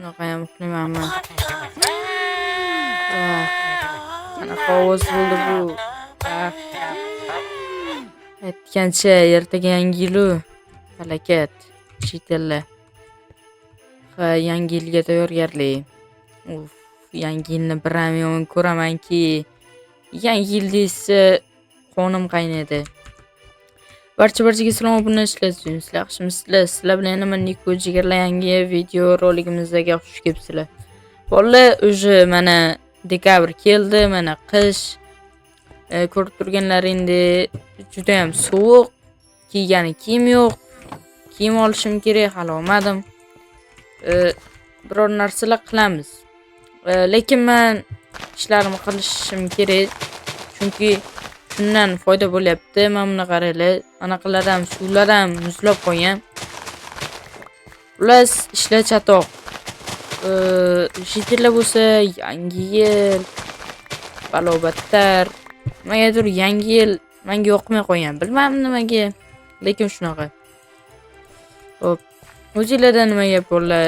Shunaqayam uxlaymanmi? Qanaqa ovoz bo'ldi bu? Aytgancha ertaga yangi yil-u. Harakat. Chet elda. Ha, yangi yilga tayyorgarlik. Uf, yangi yilni biram yomon ko'ramanki. Yangi yil desa qonim qaynaydi. Barchaga salom, obunachilar, sizlar yaxshimisizlar? Sizlar bilan yana Niko Jigarlar yangi video roligimizga xush kelibsizlar. Bolalar, уже mana dekabr keldi, mana qish. Ko'rib turganlaringdek juda ham sovuq. Kiygani kiyim yo'q. Kiyim olishim kerak, hali olmadim. Biror narsalar qilamiz. Lekin men ishlarimni qilishim kerak. Chunki shundan foyda bo'lyapti. Mana buni qaranglar. Anaqalar ham, suvlar ham muzlab qo'ygan. Ular ishlar chatoq. Shitlar bo'lsa yangi yil balobattar. Nimagadir yangi yil menga yoqmay qo'ygan. Bilmadim nimaga. Lekin shunaqa. Xo'p, o'zingizlarda nima gap bo'ldi?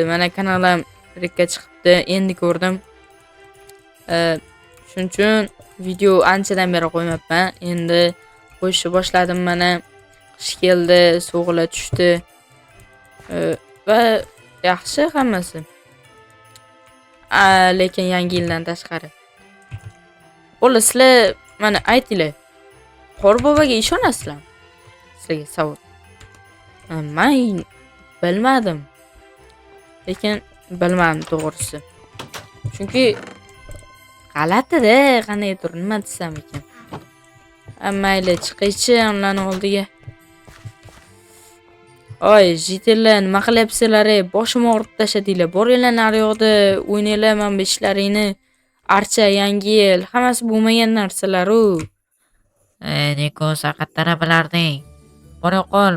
Mana kanalim rekka chiqibdi. Endi ko'rdim. Shuning uchun video anchadan beri qo'ymabman. Endi qo'yishni boshladim mana. Qish keldi, sovuqlar tushdi. Va yaxshi hammasi. Lekin yangi yildan tashqari. O'la sizlar mana aytinglar. Qorboboga ishonasizlarmi? Sizlarga savol. Men bilmadim. Lekin bilmadim to'g'risi. Chunki g'alati-da, qanday nima desam ekan. Mayli, chiqaychi ularning oldiga. Oy, jitellar, nima qilyapsizlar? Boshim og'ritib tashladinglar. Boringlar nari yoqda, o'ynanglar mana ishlaringni. Archa, yangi yil, hammasi bo'lmagan narsalar-u. Niko, saqatlara bilarding. Bora qol,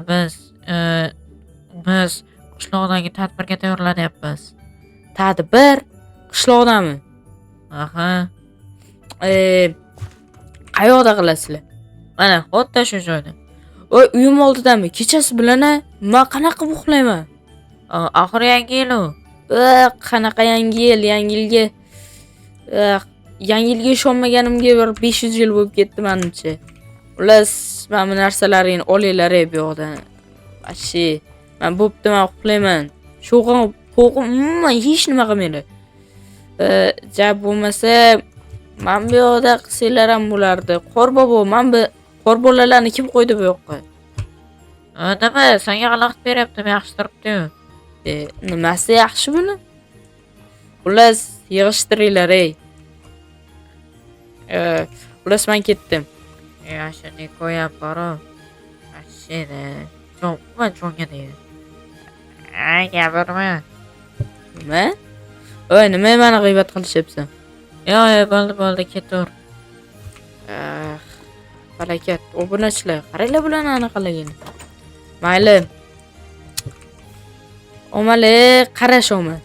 biz qishloqdagi tadbirga tayyorlanyapmiz. Tadbir? Qishloqdami? Aha. Qayoqda qilasizlar? Mana, xuddi shu joyda. Voy, uyim oldidami? Kechasi bilan-a? Men qanaqa uxlayman? Oxir yangi yil-u. Qanaqa yangi yil? Yangi yilga ishonmaganimga bir 500 yil bo'lib ketdi menimcha. Ular mana bu narsalaringni olinglar bu yoqdan. Vashi, men bo'pti, men uxlayman. Qo'rqim umuman hech nima qilmaylar. Jab bo'lmasa, men bu yoqda qilsanglar ham bo'lardi. Qorbobo, men bu qorbolalarni kim qo'ydi bu yoqqa? Nima, senga xalaqit beryaptim, yaxshi turibdi-yu. Nimasi yaxshi buni? Ular yig'ishtiringlar, Ular men ketdim. Yaxshi, Niko ham bor-ku. Ashida, cho'nga deydi. Gapirma. Nima? Nima meni g'iybat qilishyapsan? Yo'q, bo'ldi, ketaver. Harakat, obunachilar, qaranglar bularni anaqalagan. Mayli. Omali qarash oma.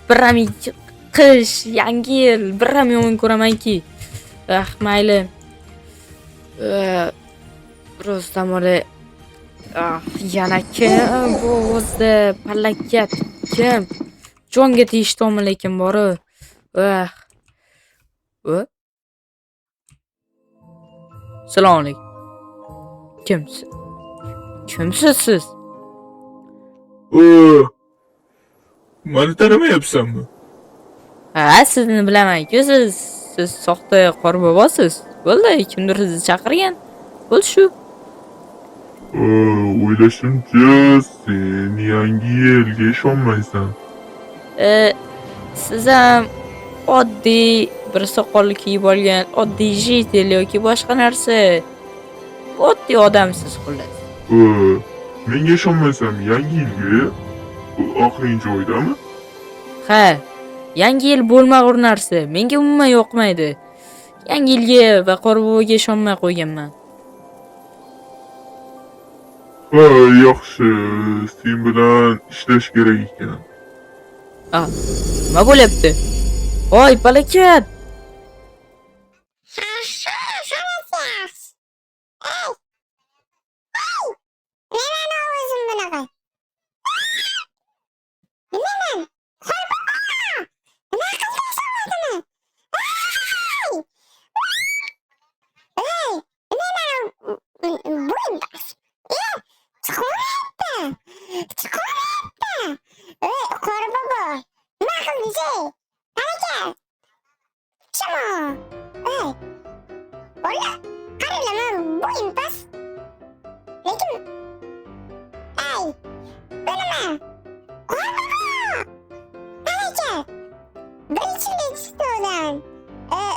Biram qish, yangi yil, biram yomon ko'ramanki. Mayli. Biroz dam olay. Yana kim bu ovozda palakat? Kim? Jonga tegishdi lekin bor-u. Salom alaykum. Kimsiz siz? Meni tanimayapsanmi? Sizni bilaman-ku, siz soxta qorbobosiz. Bo'ldi, kimdir sizni chaqirgan. Bo'l shu. O'ylashimcha, sen yangi yilga ishonmaysan. Siz ham oddiy bir soqolli kiyib olgan oddiy jitel yoki boshqa narsa. Oddiy odamsiz xullas. Menga ishonmaysan, yangi yilga oxirgi joydami? Ha, yangi yil bo'lmag'ur narsa. Menga umuman yoqmaydi. Yangi yilga va qorboboga ishonmay qo'yganman. Yaxshi, sen bilan ishlash kerak ekan. Nima bo'lyapti? Voy, palakat! Valla karalama boyun pas. Lekin ay bilma. Korkma. Balaca. Birinchi istiyordan.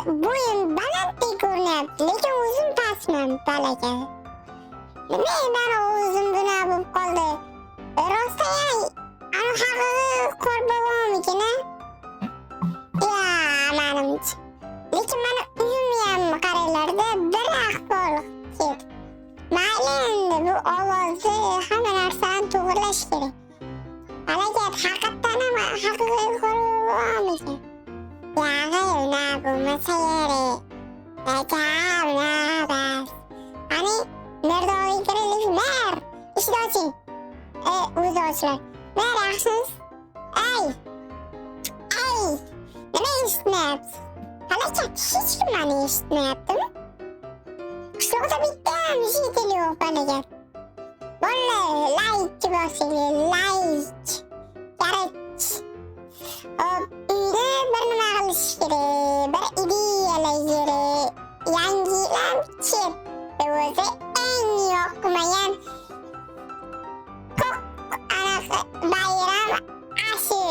Boyun balandday ko'rinyapti, lekin o'zim pastman balaca. Nima meni o'zim buna bo'lib qoldi? Rostdan ana haqiqiy qorbobommikin a? Ya menimcha. Lekin mana uyim ham qaranglarda bir ahvol ket. Mayli endi bu ovozni hamma narsani to'g'irlash kerak. Harakat haqiqatdan ham haqiqiy qorbobommikin. Ya na bo'lmasa kerak. Ajab na bas. Ani nerede olayım mer. İşte açın. O'zi ochlar. Mer yaxshisiz? Ay. Nima eshitmayapsiz? Halakat hech kim meni eshitmayaptimi? Qishloqda bitta ham jitel yo'q balakat. Vallahi layikchi bosinglar, layik. Kerak. Uyda bir nima qilish kerak, bir ideyalar kerak. Yangilar chetda o'zi eng yoqmagan bayram ashi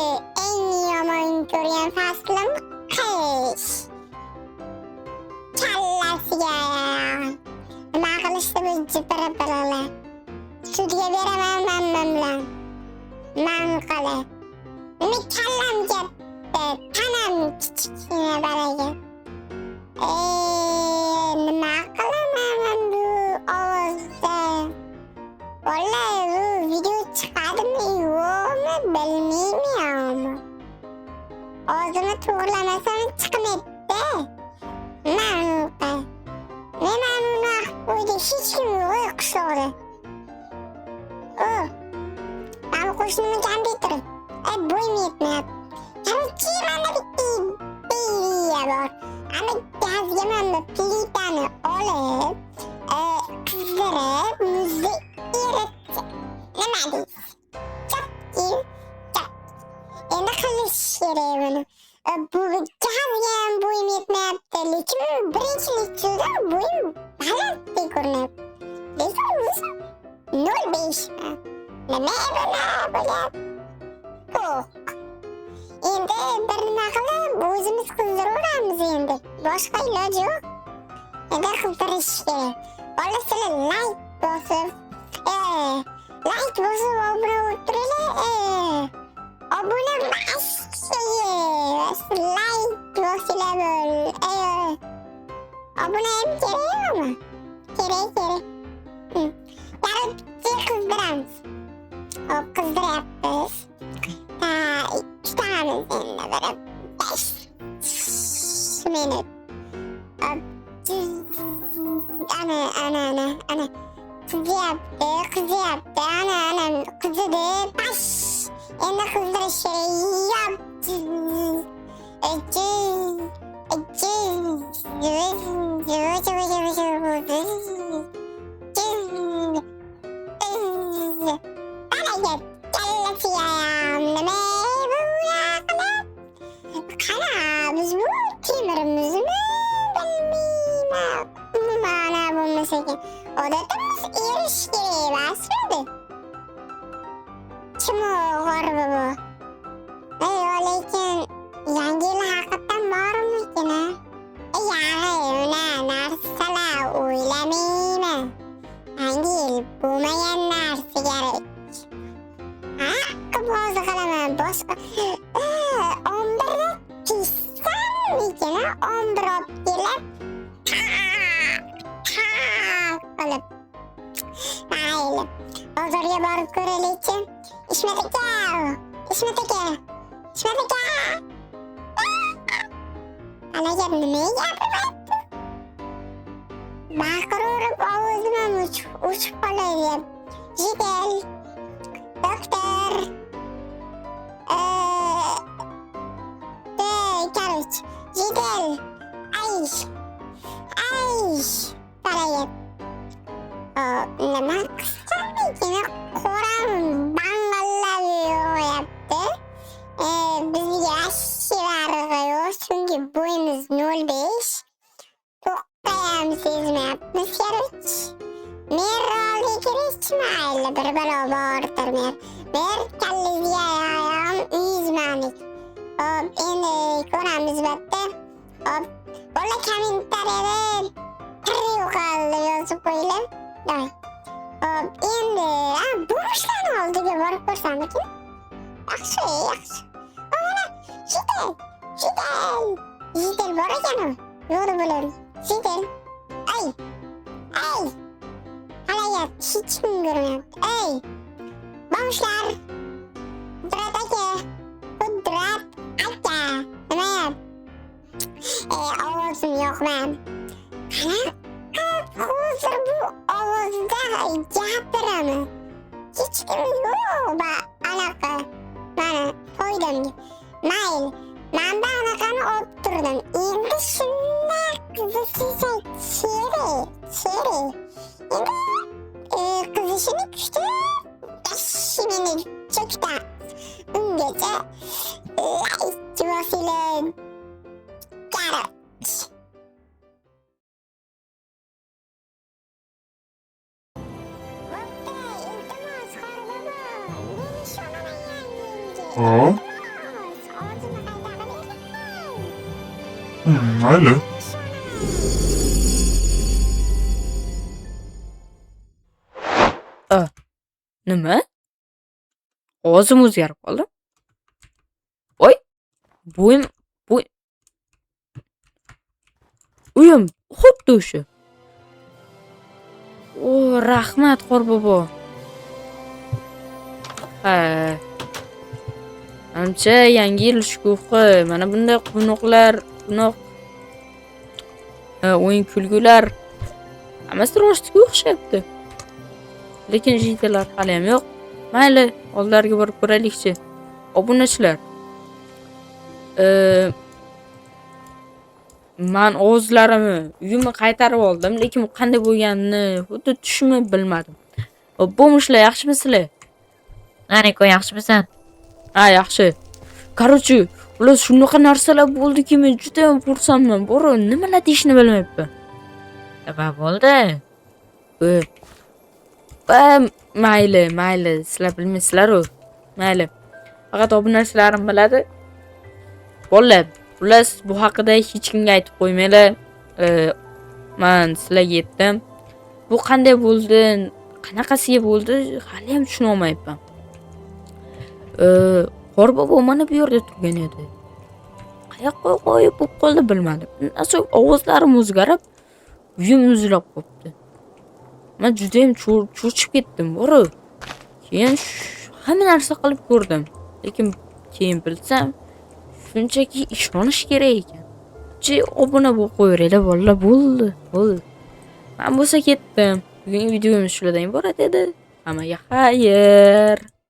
eng yomon ko'rgan faslim qish. Kallasiga nima qilishdi bu jipiripirilar. Sudga beraman man bilan. Man qilib. Nima kallam katta, tanam kichkina barakat. Nima qilaman bu ovozda? Vallahi bu video chiqadimi yo'qmi bilmayman. O'zimni to'g'rilamasam chiqmaydi. Mana uni uyda hech kim yo'q qishloqda. Ben qo'shnimni kompyuterim. Bo'yim yetmayapti. Qancha mana bitta ideya bor. Ana gazga mana plitani olib, qizdirib, muzda eritib. Nima deysiz? Chapki. Endi qilish kerak buni. Bu gazga ham bo'yim yetmayapti, lekin birinchilikda bo'yim balandday ko'rinyapti. Lekin o'zi 0.5 man. Nima bo'lyapti? Yo'q. Endi bir nima qilib o'zimiz qizdiravuramiz endi. Boshqa iloji yo'q. Endi qizdirish kerak. Bola sizlar like bosib, obuna bo'lib turinglar. Obuna emas, like bosinglar bo'l. Obuna ham kerakmi? Kerak. Yarim qizdiramiz. Hop qizdiryapmiz. Tutamiz endi bir 5 minut. Ana. Kızıyaptı. Ana. Kızıdı. Baş. Endi kızdırış kerak. Bana kellesi yayam. Nime bu yakına? Kana biz bu kemirimizi mi bilmeyim. Bana bulmasa ki. Odamız eriş gereği basmadı. Kim o garbi bu? Lekin yangi yil haqiqatdan bormikin ha? Narsalar o'ylamayman. Yangi yil bo'lmagan narsa kerak. Haqqi bozi qilaman. Boshqa 11 tizsammikin ha? 11 olib kelib qilib. Mayli. Bozorga borib ko'raylikchi. Ishmat aka. Halakat nima gapiryapti? Baqirib ovozim o'chib qoladi. Jidel. Doktor. Короче, jidel. Ay. Halakat. Nima qilsam qo'ram bang'allab yo'yapti. Bizga shivarg'i yo'q, chunki bo'yimiz 0.5. To'qqa ham sezmayapmiz kerak. Men rolga kirish mayli bir balo bordir men. Bir kallizga ham 100 manlik. Hop, endi ko'ramiz bitta. Hop, bola kommentariyada tiriq qoldi yozib qo'yinglar. Davay. Hop, endi bu ishlarni oldiga borib ko'rsamikin? Yaxshi, yaxshi. Mana Jitel bor ekan u. Yo'li bilan. Jitel. Ay. Halaga hech kim ko'rmayapti. Ey. Boshlar. Qudrat aka. Nima yap? Ovozim yo'qman. Hozir bu ovozda gapiraman. Hech kim yo'q anaqa. Mana qo'ydimga. Mayli. Manda anaqani olib turdim. Endi shunday qiziqsak seri. Endi qizishini kutib, meni cho'kdan. Ungacha Jivosilen Garage. Ha? Mayli. Nima? Ovozim o'zgarib qoldi. Voy, bo'yim uyim xuddi o'sha. O, rahmat Qorbobo. Ha. Ancha yangi yil shukuhi. Mana bunday qunoqlar, o'yin kulgular hammasi rostiga o'xshabdi. Lekin jitelar hali ham yo'q. Mayli, oldlariga borib ko'raylikchi. Obunachilar. Men o'zlarimni uyimni qaytarib oldim, lekin bu qanday bo'lganini xuddi tushimni bilmadim. Bo'lmishlar, yaxshimisizlar? Aniko, yaxshimisan? Ha, yaxshi. Qarochi, ular shunaqa narsalar bo'ldiki, men juda ham xursandman. Bora, nimalar deyishni bilmayapman. Nima bo'ldi? Mayli, sizlar bilmaysizlar-ku. Mayli. Faqat obunachilarim biladi. Bolalar, xullas bu haqida hech kimga aytib qo'ymanglar. Men sizlarga yetdim. Bu qanday bo'ldi, qanaqasiga bo'ldi, hali ham tushuna olmayapman. Qorbobo mana bu yerda turgan edi. Qayoqqa qo'yib bo'lib qoldi bilmadim. Asl ovozlarim o'zgarib, uyim muzlab qopti. Men juda ham cho'chib ketdim, bora. Keyin hamma narsa qilib ko'rdim. Lekin keyin bilsam, shunchaki ishonish kerak ekan. Obuna bo'lib qo'yaveringlar, bolalar, bo'ldi. Men bo'lsa ketdim. Bugungi videomiz shulardan iborat edi. Hammaga xayr.